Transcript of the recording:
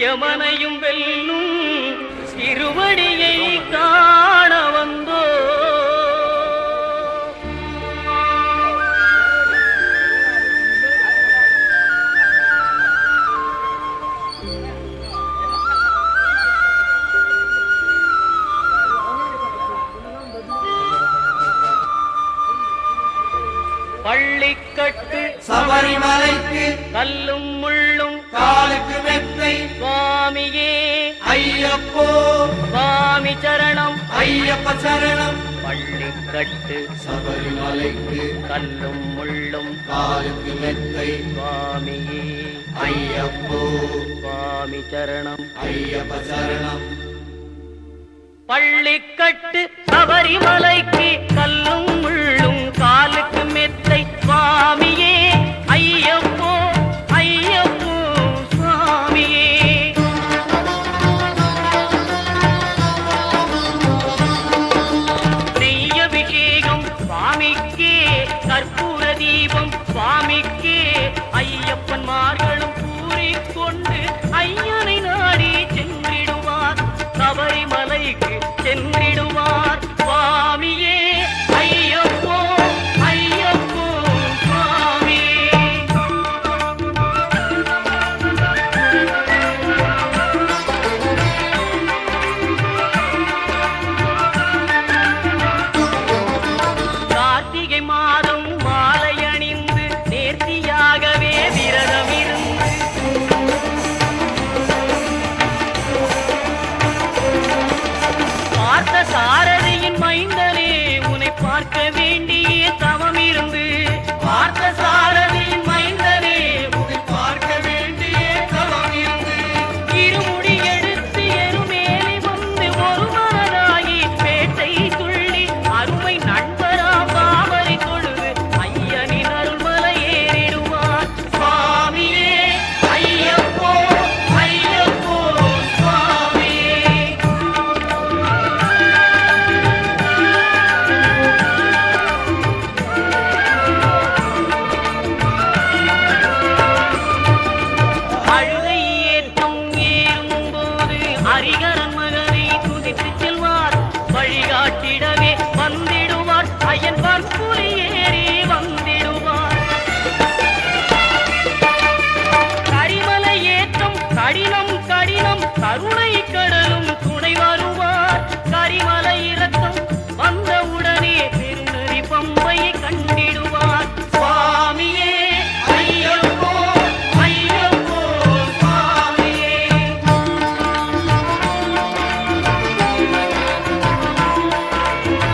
யமனையும் வெல்லும் திருவடியை காண வந்தோ. பள்ளிக்கட்டு சபரிமலைக்கு கல்லும் முள்ளும் காலுக்கு மெத்தை சுவாமியே ஐயப்போ சுவாமி சரணம் ஐயப்ப சரணம். பள்ளிக்கட்டு சபரிமலைக்கு கல்லும் முள்ளும் காலுக்கு மெத்தை சுவாமியே ஐயப்போ சுவாமி சரணம் ஐயப்ப சரணம். பள்ளிக்கட்டு சபரிமலைக்கு கல்லும் முள்ளும் காலுக்கு மெத்தை சுவாமியே ஐயப்போ ஐயப்போ சுவாமியே. நெய்யபிஷேகம் சுவாமிக்கே கற்பூர தீபம் சுவாமிக்கே ஐயப்பன்மார்களும் கூறிக்கொண்டு ஐயனை நாடி சென்றிடுவார் சபரிமலைக்கு சென்றிடுவார் சுவாமியே ஐயப்போ ஐயப்போ சுவாமியே. கார்த்திகை மாதம் மாலை அணிந்து நேர்த்தியாகவே விரதம் இருந்து பார்த்த சாரதியின் மைந்தனே உன்னை பார்க்க வேண்டிய தவம் இருந்து பார்த்த சாரதியின் மைந்தனே உன்னை பார்க்க வேண்டிய தவம் இருந்து இருமுடி எடுத்து எருமேலி வந்து ஒரு மனதாகி பேட்டை துள்ளி அருமை நண்பரா பாவரை தொழுது ஐயனின் அருள்மலை ஏறிடுவார் சுவாமியே ஐயப்போ ஐயப்போ சுவாமியே. அழுகை ஏற்றம் ஏறும்போது ஹரிகரன் மகனை துதித்து செல்வார் வழிகாட்டிடவே வந்திடுவார் ஐயன் பற்புலி ஏறி வந்திடுவார். கரிமலை ஏற்றம் கடினம் கடினம் கருணை கடலும் துணை வருவார். கரிமலை இரக்கம் வந்தவுடனே பெருநெறி பம்பையை கண்டு